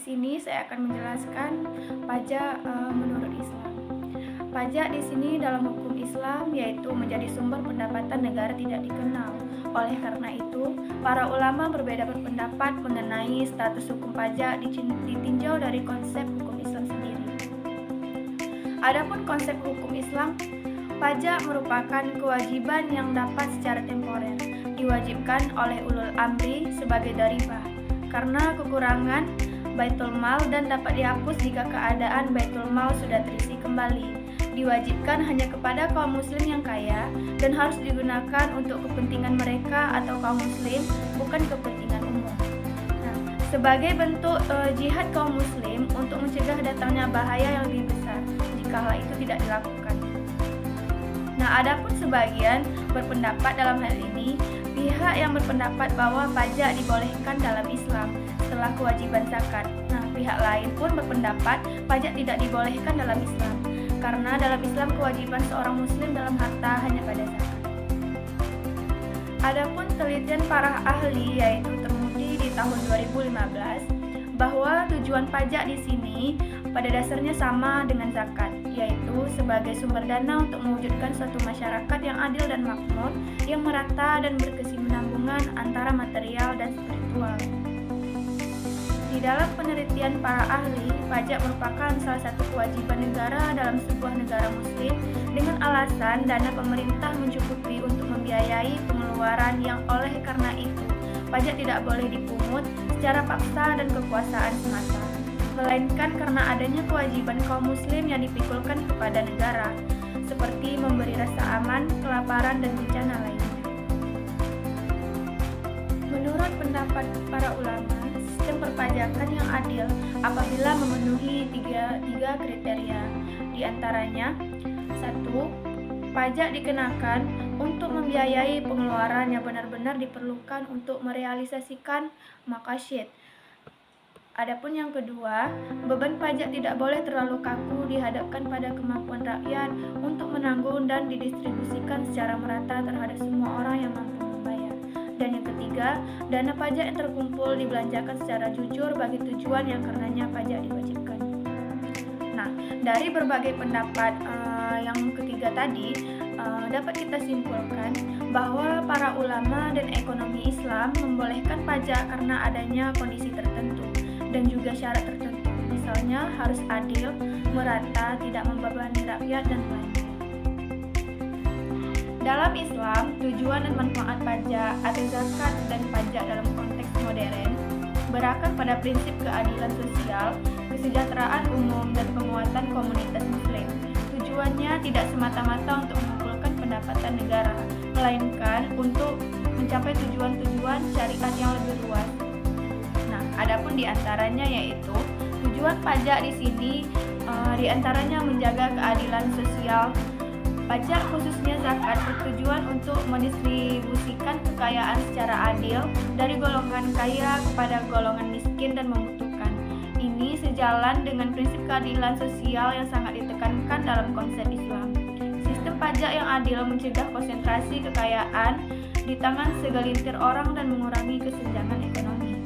sini saya akan menjelaskan pajak menurut Islam. Pajak di sini dalam hukum Islam yaitu menjadi sumber pendapatan negara tidak dikenal. Oleh karena itu, para ulama berbeda berpendapat mengenai status hukum pajak ditinjau dari konsep hukum Islam sendiri. Adapun konsep hukum Islam, pajak merupakan kewajiban yang dapat secara temporer diwajibkan oleh ulul amri sebagai dharibah karena kekurangan baitul mal dan dapat dihapus jika keadaan baitul mal sudah terisi kembali. Diwajibkan hanya kepada kaum muslim yang kaya dan harus digunakan untuk kepentingan mereka atau kaum muslim, bukan kepentingan umum. Nah, sebagai bentuk jihad kaum muslim untuk mencegah datangnya bahaya yang lebih besar jika hal itu tidak dilakukan. Nah, adapun sebagian berpendapat dalam hal ini, pihak yang berpendapat bahwa pajak dibolehkan dalam Islam setelah kewajiban zakat. Nah, pihak lain pun berpendapat pajak tidak dibolehkan dalam Islam karena dalam Islam kewajiban seorang muslim dalam harta hanya pada zakat. Adapun penelitian para ahli yaitu terbukti di tahun 2015 bahwa tujuan pajak di sini pada dasarnya sama dengan zakat, yaitu sebagai sumber dana untuk mewujudkan suatu masyarakat yang adil dan makmur, yang merata dan berkesinambungan antara material dan spiritual. Di dalam penelitian para ahli, pajak merupakan salah satu kewajiban negara dalam sebuah negara muslim dengan alasan dana pemerintah mencukupi untuk membiayai pengeluaran yang oleh karena itu pajak tidak boleh dipungut secara paksa dan kekuasaan semata, melainkan karena adanya kewajiban kaum muslim yang dipikulkan kepada negara, seperti memberi rasa aman, kelaparan, dan bencana lainnya. Menurut pendapat para ulama, sistem perpajakan yang adil apabila memenuhi tiga kriteria. Di antaranya, 1. Pajak dikenakan untuk membiayai pengeluaran yang benar-benar diperlukan untuk merealisasikan maqasid. Adapun yang kedua, beban pajak tidak boleh terlalu kaku dihadapkan pada kemampuan rakyat untuk menanggung dan didistribusikan secara merata terhadap semua orang yang mampu membayar. Dan yang ketiga, dana pajak yang terkumpul dibelanjakan secara jujur bagi tujuan yang karenanya pajak diwajibkan. Nah, dari berbagai pendapat yang ketiga tadi, dapat kita simpulkan bahwa para ulama dan ekonomi Islam membolehkan pajak karena adanya kondisi tertentu dan juga syarat tertentu, misalnya harus adil, merata, tidak membebani rakyat, dan lainnya. Dalam Islam, tujuan dan manfaat pajak atau zakat dan pajak dalam konteks modern berakar pada prinsip keadilan sosial, kesejahteraan umum, dan penguatan komunitas muslim. Tujuannya tidak semata-mata untuk mengumpulkan pendapatan negara, melainkan untuk mencapai tujuan-tujuan syariat yang lebih luas. Nah, adapun di antaranya yaitu tujuan pajak di sini diantaranya menjaga keadilan sosial. Pajak khususnya zakat bertujuan untuk mendistribusikan kekayaan secara adil dari golongan kaya kepada golongan miskin dan membutuhkan. Ini sejalan dengan prinsip keadilan sosial yang sangat ditekankan dalam konsep Islam. Sistem pajak yang adil mencegah konsentrasi kekayaan di tangan segelintir orang dan mengurangi kesenjangan ekonomi.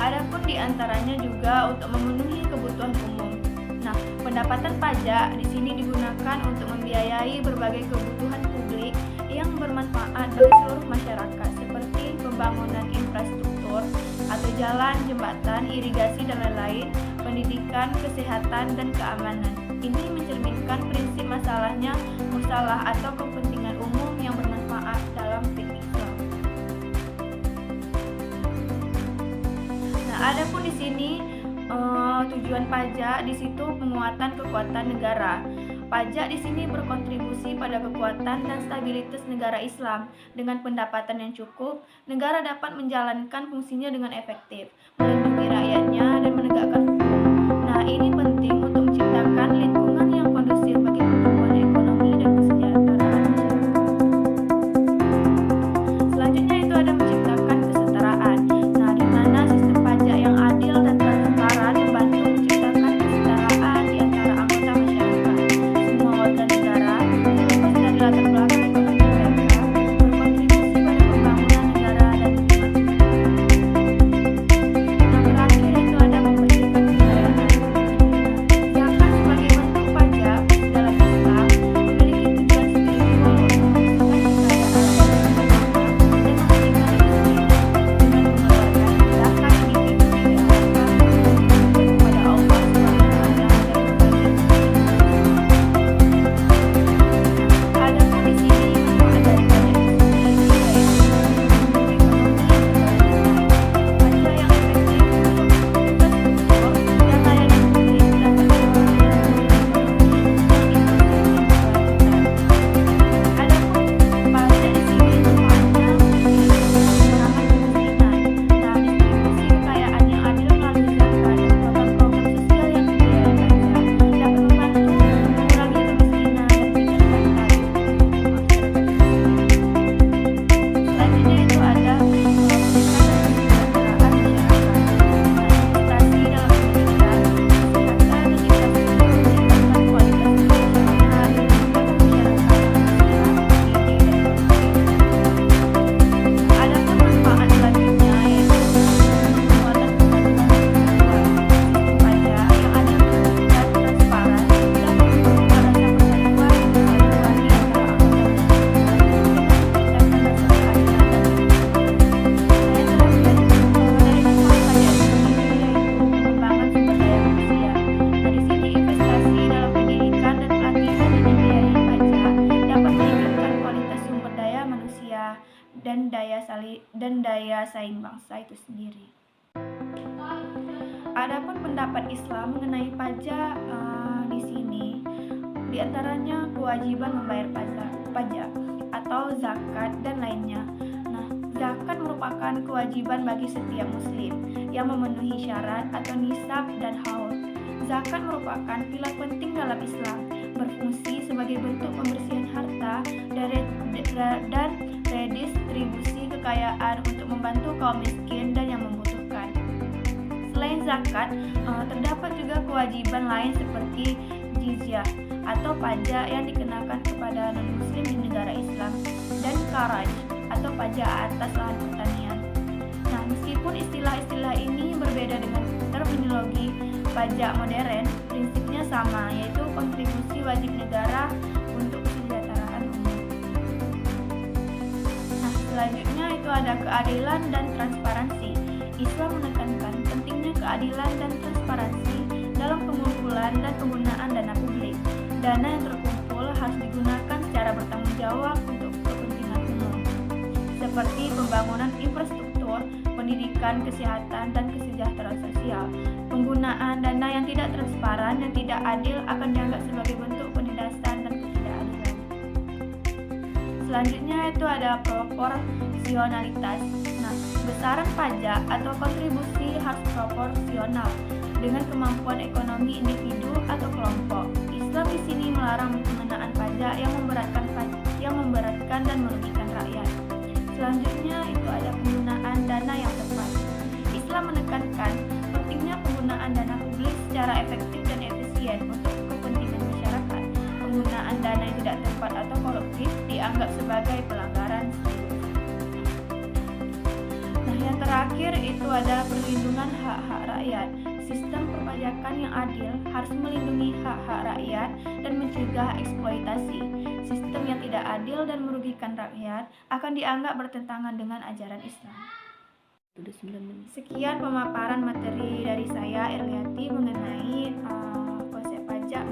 Adapun di antaranya juga untuk memenuhi kebutuhan umum. Nah, pendapatan pajak di sini digunakan untuk membiayai berbagai kebutuhan publik yang bermanfaat bagi seluruh masyarakat seperti pembangunan infrastruktur atau jalan, jembatan, irigasi dan lain-lain, pendidikan, kesehatan, dan keamanan. Ini mencerminkan prinsip masalahnya musalah atau kepentingan umum yang bermanfaat dalam fikih Islam. Nah, adapun di sini tujuan pajak di situ penguatan kekuatan negara. Pajak di sini berkontribusi pada kekuatan dan stabilitas negara Islam. Dengan pendapatan yang cukup, negara dapat menjalankan fungsinya dengan efektif, melindungi rakyatnya dan menegakkan hukum. Nah, ini penting untuk menciptakan lingkungan yang kondusif bagi pertumbuhan ekonomi dan kesejahteraan masyarakat. Selanjutnya itu ada menciptakan kesetaraan. Nah, di mana sistem pajak yang adil dan transparan membantu menciptakan kesetaraan di antara anggota masyarakat. Semua warga negara, terlepas dari latar belakang ekonomi mereka, berkontribusi pada pembangunan negara dan kemakmuran. saing bangsa itu sendiri. Adapun pendapat Islam mengenai pajak di sini, diantaranya kewajiban membayar pajak atau zakat dan lainnya. Nah, zakat merupakan kewajiban bagi setiap muslim yang memenuhi syarat atau nisab dan haul. Zakat merupakan pilar penting dalam Islam, berfungsi sebagai bentuk pembersihan harta dan redistribusi kekayaan untuk membantu kaum miskin dan yang membutuhkan. Selain zakat, terdapat juga kewajiban lain seperti jizyah atau pajak yang dikenakan kepada non-muslim di negara Islam, dan kharaj atau pajak atas lahan pertanian. Nah, meskipun istilah-istilah ini berbeda dengan terminologi pajak modern, prinsipnya sama, yaitu kontribusi wajib negara untuk kesejahteraan umum. Nah, selanjutnya itu ada keadilan dan transparansi. Islam menekankan pentingnya keadilan dan transparansi dalam pengumpulan dan penggunaan dana publik. Dana yang terkumpul harus digunakan secara bertanggung jawab untuk kepentingan umum, seperti pembangunan infrastruktur, pendidikan, kesehatan, dan kesejahteraan sosial. Penggunaan dana yang tidak transparan dan tidak adil akan dianggap sebagai bentuk penindasan dan ketidakadilan. Selanjutnya itu ada proporsionalitas. Nah, besaran pajak atau kontribusi harus proporsional dengan kemampuan ekonomi individu atau kelompok. Islam di sini melarang pengenaan pajak yang memberatkan dan merugikan rakyat. Selanjutnya itu ada penggunaan dana yang tepat. Islam menekankan pentingnya penggunaan dana publik secara efektif dan efisien untuk kepentingan masyarakat. Penggunaan dana yang tidak tepat atau koruptif dianggap sebagai pelanggaran serius. Nah, yang terakhir itu ada perlindungan hak-hak rakyat. Sistem perpajakan yang adil harus melindungi hak-hak rakyat dan mencegah eksploitasi. Sistem yang tidak adil dan merugikan rakyat akan dianggap bertentangan dengan ajaran Islam. Sekian pemaparan materi dari saya, Erliati, mengenai konsep pajak